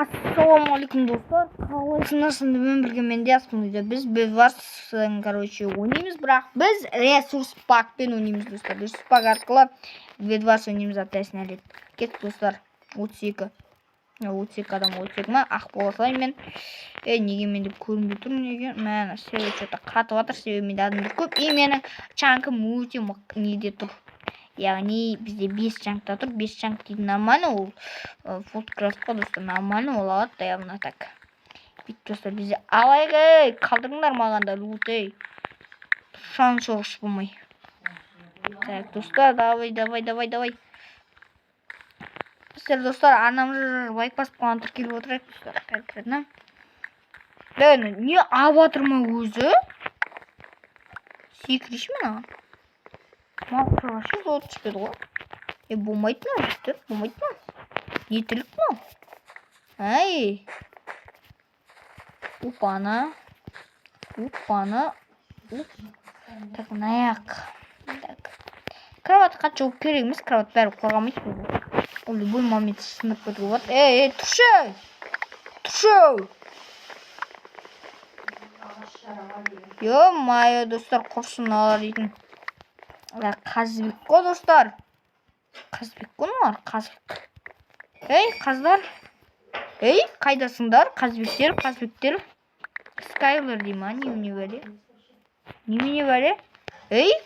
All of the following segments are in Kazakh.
Ассалаумағалейкум достар, қалайсыңдар? Сіздермен бірге мен Диаспын. Біз Бедварстан, ойнаймыз, бірақ біз ресурс пакпен ойнаймыз достар. Ресурс пак арқылы Бедварс ойнаймыз аптасына рет. Кеттік достар. 32 адам 32 ма? Ақ бола салайын мен. Неге мен деп көрінбей тұр, неге? Мәні себебі что-то қатып жатыр, себебі менде адамдар көп. И менің чанкым өте неде тұр. Яғни бізде 5 чанкта тұр. 5 чанк дейді нормально, ол фотокрафқа достар нормально ол алады да, яғни так. Бүйтіп достар бізде алайық, қалдырыңдар мағанда лут, шан соғыс болмай. Так достар, давай. Біздер достар анамыз лайк басып қойған тіркеліп отырайық достар. Конкретно. Не аватар ма өзі? Секреш ме? Мақұрашы зор түспеді ғой. Болмайды ма жіктер? Болмайды ма? Нетілік ма? Ай. Упана. Так, наяқ. Кроват қатшы жауып керек емес, кроват бәрі қорғамайды. Ол любой момент сынып кетуге болады. Тұршы! Ё-майо, достар, құрсын алар дейтін. Қазбек қой, достар. Қазбек қой олар, қазбек. Қаздар. Қайдасыңдар? Қазбектер. Скайлер дей ма? Немене бәле?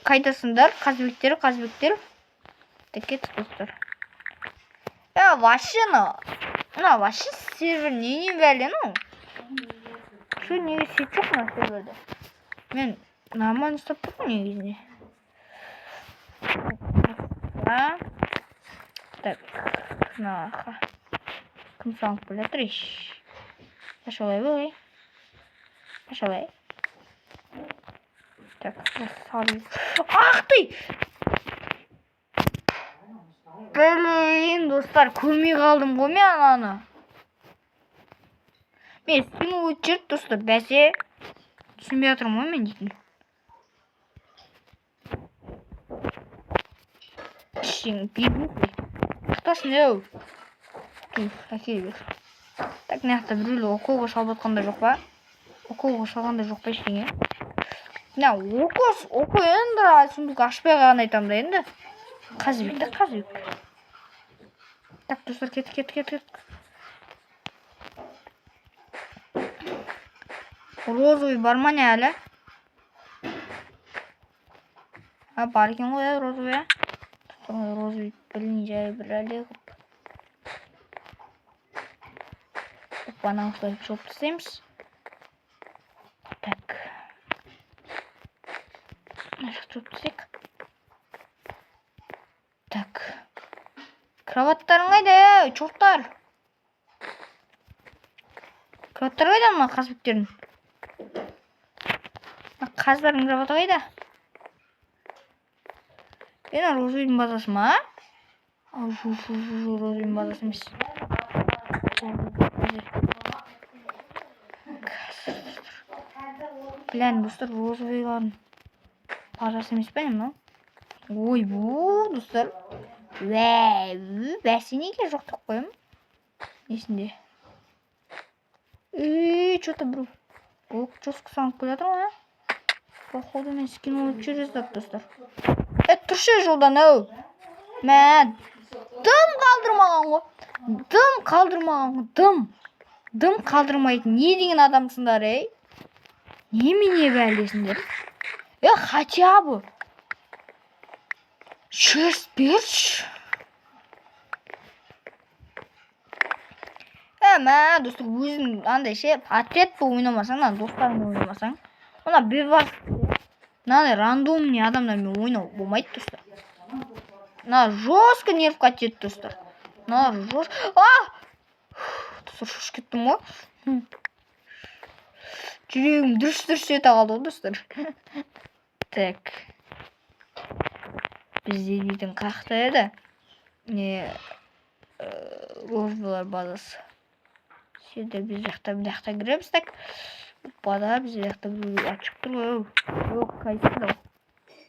Қайдасыңдар? Қазбектер. Так кеттік, достар. Вообще сервер не бәле, Что неге сет жоқ на серверде? Мен нормально ұстап тұрмын негізінде. Так, кім салынып келе жатыр еш? Пошалай. Так, салып. Ах ты! Блин, достар, көрмей қалдым ғой мен ананы. Мен стимул өтчерді, достар, бәсе. Түсінбей жатырмын ғой мен дейтін. Қықтасын, әкелі бер. Так, неқта біреулі оқуға салып отқанда жоқ ба? Оқуға салғанда жоқ па ештеңе? Оқу енді сұмдық ашпай қаған айтам да енді. Қазбек. Так, достар, кеттік. Розовый бар ма не әлі? Бар екен ғой, розовый. Розовый білін жай бір әлі ғып. Опана ұстайып жоп тістейміз. Так. Нашық жоп тістейк. Так. Кроваттарың қайда, чорттар? Кроваттар қайда ма қазбектердің? Қазбардың кроваты қайда? Розовойдың базасы ма? Розовойдың базасы емес. Білән, достар, розовойлардың базасы емес бәне ма? Ой, бұл, достар. Бәсе неге жоқтық қойым? Несінде? Что-то бір жосқы санып келеді ма? Походу мен скинул через достар. Тұршы жолдан, Мән. Дым қалдырмаған ғой. Дым қалдырмайтын. Не деген адамсыңдар, Немене бәлесіңдер? Хотя бы. Шерсть берші. Мән, достар, өзің андай портрет бұл ойнамасаң, достарыңмен ойнамасаң. Ona Бедварс. Рандомный адамдармен ойнау болмайды, достар. Жестко нерв қатеді, достар. Достар, шош кеттім ғой. Жүрегім дүрс ете қалды ғой, достар. Так. Бізде дейтін қақта еді. Розбалар базасы. Седі біз жақта кіреміз, так. Бада бізде жақта біреу ашық тұр. Қайсы да.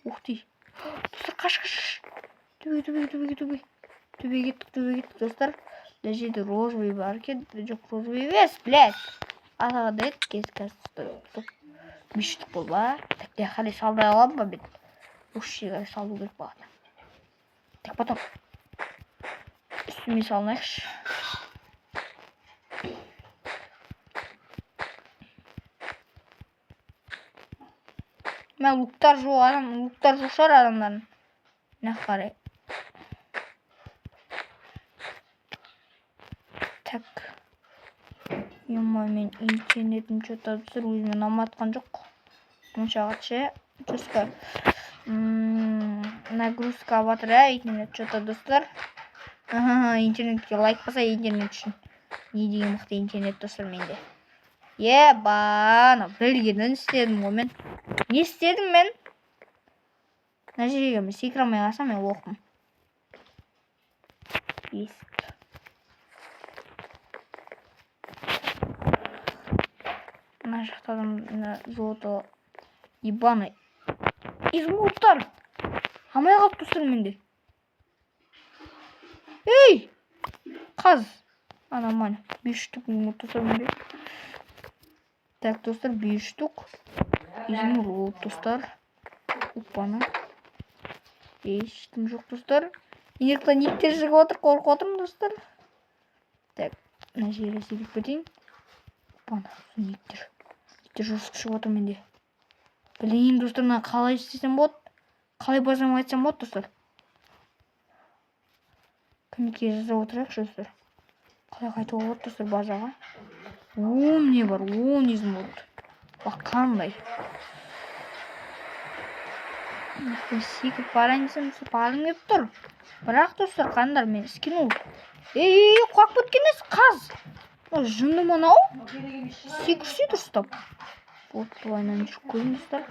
Ух ты. Достар, қаш. Төбе кеттік, достар. Даже жерде розовый бар екен. Жоқ, розовый емес, блядь. Атағандай кез беш штук болды ба? Так, я қалай салдай аламын ба мен? Осы жерге салу керек бағана. Так, потом үстіме салынайықшы. Мен луктар жоқ шығар адамдардың. Мына қарай. Так. Мен интернетім что-то тұр, өзіме ұнаматқан жоқ. Мұншағатшы. Просто нагрузка батыр, интернет что-то достар. Интернетке лайк баса интернет үшін. Не деген мықты интернет достар менде. Ебана, білгенін істедім ғой мен. Не істедім мен? Мына жерге мен секірамай қалсам мен оқым. Есік. Мына жақта адам золото ебаный изумруттар. Амай қалып достар менде. Ей! Қаз. Нормально. 5 штук изумруд достар менде. Так, достар, 5 штук изумруд достар. Опана. Ештім жоқ достар. Инекта никтер шығып отыр, қорқып отырмын достар. Так, мына жерге селіп кетейін. Опана, никтер. Никтер жосып шығып отыр менде. Білейін достар, мына қалай істесем болады? Қалай базам айтсам болады достар? Комментке жазып отырайықшы достар. Қалай қайтуға болады достар базаға? 10 не бар? 10 изумруд. Бақ қандай? Секіп барайын десем, парым кеп тұр. Бірақ достар, қандар мен скинул. Ей, қуақ бүткенес қаз. Жынды мынау? Секірсе дұрыстап. Вот бұлайнан жүріп көрін достар.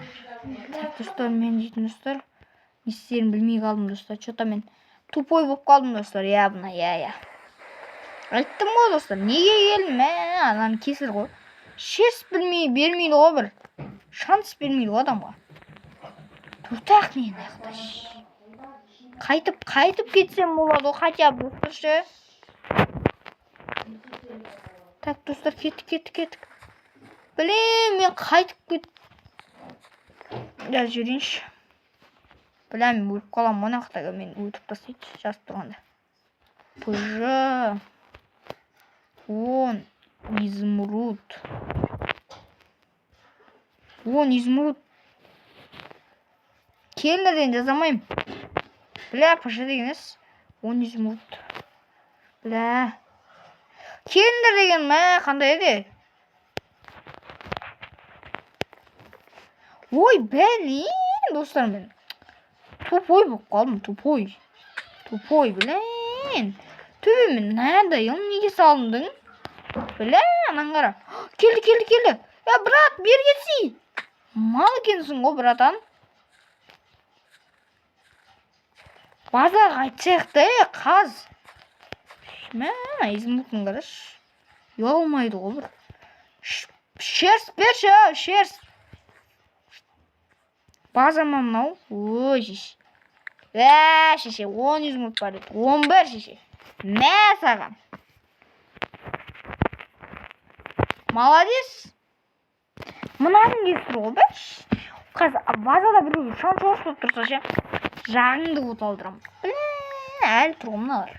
Так, достар, мен дейтін достар. Не істерін білмей қалдым достар. Что-то мен тупой болып қалдым достар. Ябына, я. Айттым ғой достар, неге келдім? Ананы кесір ғой. Шерс бермейді ғой бір. Шанс бермейді ғой адамға. Тұртақ мен ақташ. Қайтып кетсем болады ғой, хотя бы достар ше. Так, достар, кеттік. Блин, мен қайтып кет. Даже жүрейінші. Блин, мен өліп қалам мұны ақтаға, мен өлтіп тастайды, жазып тұрғанда. Пыжы. 10 изумруд. 10 изумруд. Келінерден жазамайым. Бля, пыжы деген ес. 10 изумруд. Бля. Келіндер деген қандай еді? Ой, блин, достар, мен тупой болып қалдым, тупой, блин. Төбемен надайым, неге салындың? Бля, анан қара. Келді. Брат, бер кетсей. Мал екенсің ғой, братан. База қайтсақты, қаз. Изумрудтың қараш. Ұялмайды ғой бір. Шерс берші, шерс. Базама мынау. Ой, шеше. Шеше, 10 изумруд бар еді. 10 бер, шеше. Мә саған. Молодец. Мұнаның кесір ғой бәш. Қазір базада біреу шанс болып тұрса ше. Жағыңды бұт алдырам. Әлі тұрғым мыналар.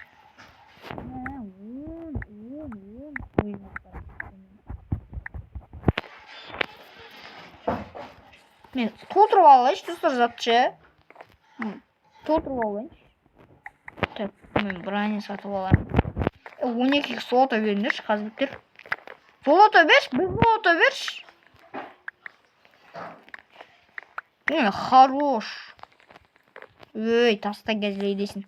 Мен толтырып алайыншы достар затшы. Толтырып алайыншы. Так, мен броня сатып алайын. 12 золото беріңдерші қазбеттер. Золото берші, біз золото берші. Хорош. Өй, таста кезлей дейсін.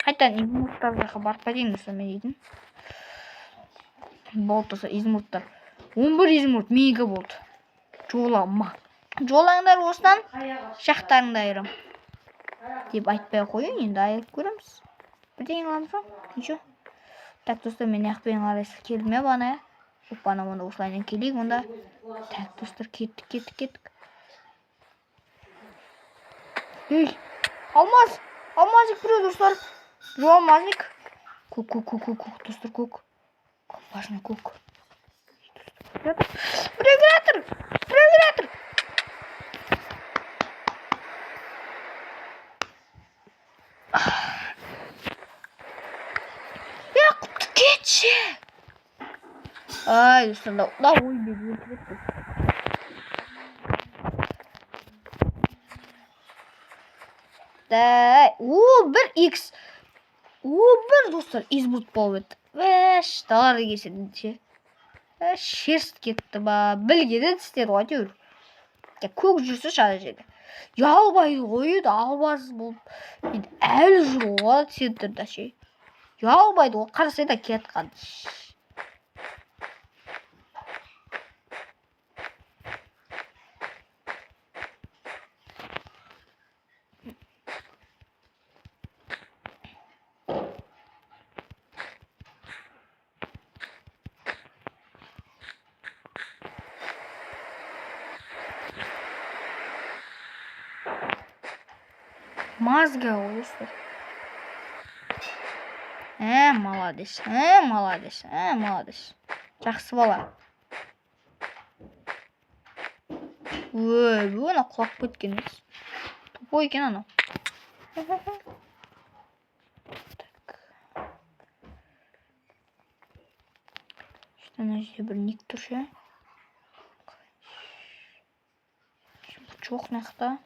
Қайтан изумруттар жаққа барып кетейін достар мен дейтін. Болды достар, изумруттар. 11 изумруд мега болды. Жолаңдар осынан шақтарыңды айырам. Деп айтпай қойын, енді айырып көреміз. Бірден аламыз ба? Ничего. Так, достар, мен яқпен қарайсыз келдім бана. Опана, онда осылайынан келейік, онда. Так, достар, кеттік. Ей, алмазик біреу достар. Алмазик. Көк, достар, көк. Важно, көк. Проигратор. Ya кетші. Ай, достар, да ой бе. Да, бір X. Бір достар, избут болып еді. Штар кеседі. Шерст кетті ба. Білгеді тістеді ғой әйтеуір. Көк жүрсе шада жерде. Ялбайды қойды, албасыз болып. Әлі жүр ғой центрда ше. Ялбайды ғой, қарасай да кет қалды. Мазга олыстыр. Молодец. Жақсы бала. Бұны құлап кеткен емес. Тупой екен анау. Ана жерде бір ник тұр ше. Жоқ нақта.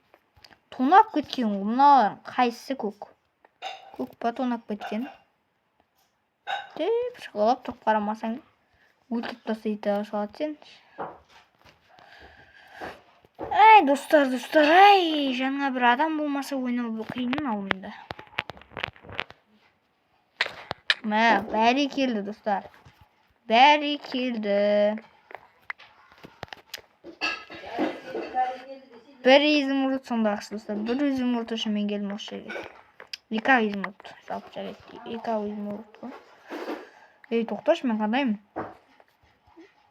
Тонап кеткен ғой. Мыналардың қайсысы көк? Көк па тонап кеткен? Деп шықалап тұрып қарамасаң өлтіп тастайды салат сен. Ай, достар, ай, жаңа бір адам болмаса ойнау қиын ауында. Бәрі келді, достар. Бәрі келді. Bir izmurut sondaqшы достар. Bir izmurut үшін мен келдім осы жерге. 2 измурут. Жалпы жарайды. 2 измурут қой. Тоқташы, мен қандаймын?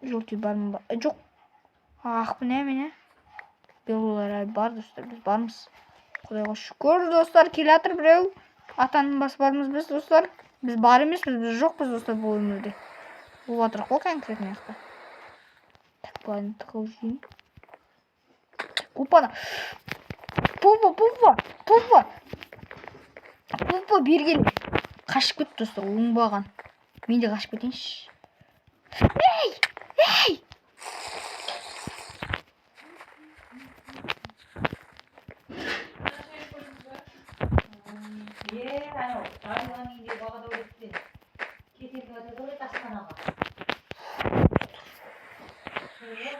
Желтый бармын ба? Жоқ. Ақпын әміне. Белгілер бар, достар. Біз бармыз. Құдайға шүкір, достар. Келатыр біреу. Атаның басы бармыз біз, достар. Біз бар емес, біз жоқпыз, достар, бұл өмірде. Бұл атыр қол конкретно яқта. Так, бұлайын тықыл жейін. Опана. Пупа берген. Қашып кетті, достар, оңбаған. Мен де қашып кетейінші. Ей!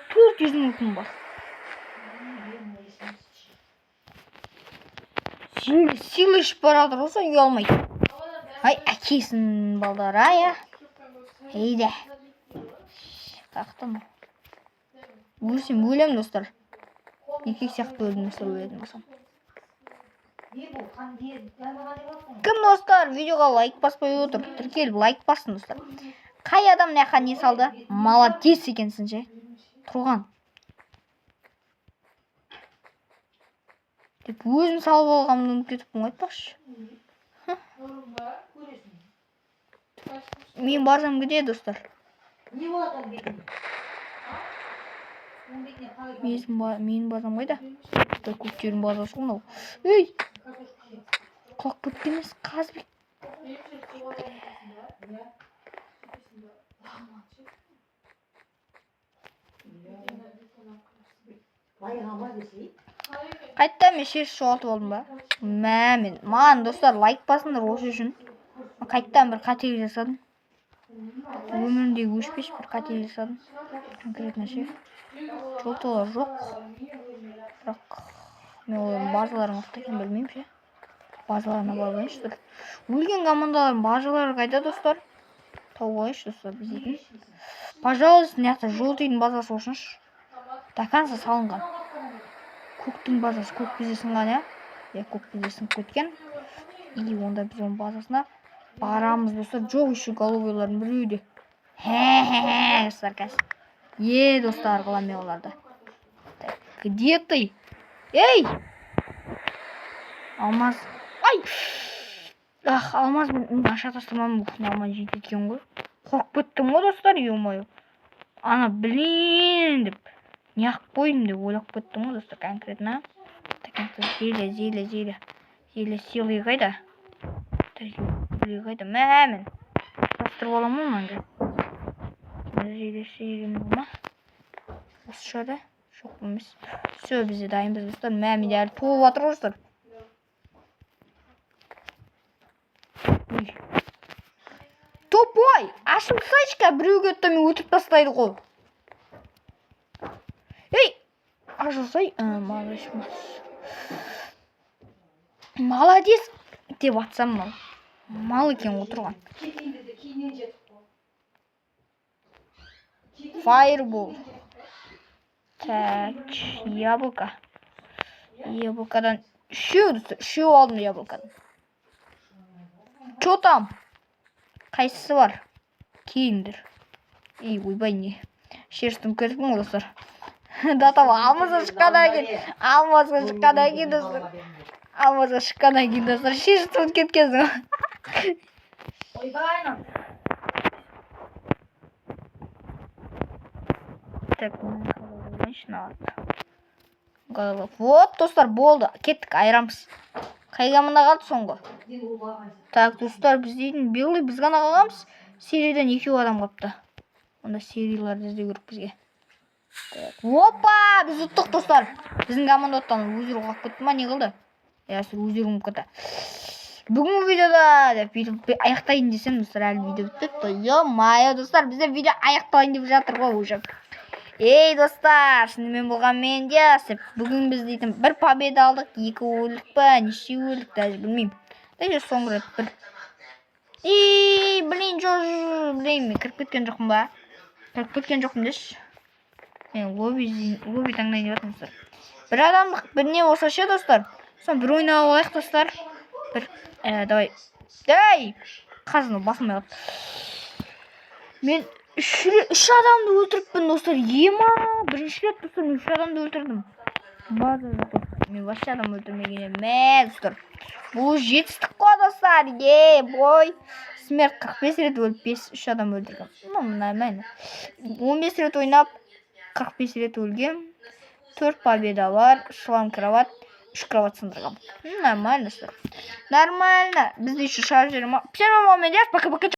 Төрт 100 минутым бар. Силы ішіп баратыр болса ұялмайды. Ай, әкесін балдар, ая. Ейді. Қақтым. Өлсем өлем, достар. Екек сияқты өлдім, достар, өледім болсам. Кім, достар, видеоға лайк баспай отыр. Тіркеліп лайк бассын, достар. Қай адам нәқа не салды? Молодец екенсің же. Тұрған. Деп өзім салып алғанымды ұмытып кетіппін ғой, айтпақшы. Мен барсам где, достар? Мен барсам қайда? Көктердің базасы ғой. Ей! Құлақ кеткен емес, Қазбек. Қайтта мен шеріс жоғалтып алдым ба? Маған, достар, лайк басыңдар осы үшін. Қайттан бір қателік жасадым. Өмірімдегі өшпеш бір қателік жасадым. Конкретно ше. Жолтолар жоқ. Бірақ мен олардың базаларын ұқты екен білмеймін ше. Базаларына барып ойыншы, достар. Өлген командалардың базалары қайда, достар? Тауып алайыншы, достар, біз дейтін. Пожалуйста, неқта желтыйдың базасы болсыншы. До конца салынған. Көктің базасы көк бізде сынған, я? Көк бізде сынып кеткен. И онда біз оның базасына барамыз, достар. Жоқ еще головойлардың біреуде. Достар, қазір. Достар, қылам мен оларды. Где ты? Ей! Алмаз. Ай! Алмаз аша тастамам ұқнама жететкен ғой. Қорқып кеттім ғой достар, ё-моё. Ана блин деп неғып қойдым деп ойлап кеттім ғой достар, конкретно. Зеля силы қайда? Силы қайда? Мәмін. Бастырып аламын мәңгі. Зеля ма? Осы шада? Жоқ емес. Все, бізде дайынбыз достар. Мәмін әлі толып жатыр достар. Топой! Ашылсайшка біреуге өттімен өтіп тастайды ғой. Ей! Ашылсай! Молодец! Деп атсам мал. Мал екен отырған. Фаербол. Так, яблоко. Яблокадан үшеу алдым яблокадан. Чё там? Қайсысы бар? Кейіндір. Ей, ойбай не. Шерстім көрдім ғой достар. Датам алмазға шыққаннан кейін достар. Шерстім кеткенсің. Ойбай анам. Так, вот достар, болды. Кеттік, айырамыз. Қайға мына қалды соңғы? Так, достар, біз дейтін белый біз ғана қалғамыз. Сериядан екеу адам қапты. Онда серияларды іздеу керек бізге. Опа! Біз ұттық достар. Біздің команда оттан өзір қап кетті ма, не қылды? Ясыр өзір қып кетті. Бүгінгі видеода деп аяқтайын десем, достар, әлі видео бітті. Ё-майо, достар, бізде видео аяқтайын деп жатыр ғой уже. Ей, достар, шынымен болған мен де. Бүгін біз дейтін бір победа алдық, 2 өлік па, неше өлік, даже білмеймін. Даже соңғы рет бір. Ей, блин, мен кіріп кеткен жоқпын ба? Кіріп кеткен жоқпын деші. Мен лобби таңдайын деп жатырмын, достар. Бір адамдық біріне болса ше, достар. Сон бір ойнап алайық, достар. Бір, давай. Ей, қазыны басылмай қалды. Мен 3 адамды өлтіріппін, достар. Ема, бірінші рет, достар, мен 3 адамды өлтірдім. Мен вообще адам өлтірмеген емес, достар. Бұл жетістік қой, достар. Бой. Смерть 45 рет өліп 3 адам өлтіргім. Нормально. 15 рет ойнап 45 рет өлгем. 4 победа бар. Шлам кроват. 3 кроват сындырғам. Нормально, достар. Нормально. Бізде еще шаржерім. Всем момент, пока-пока.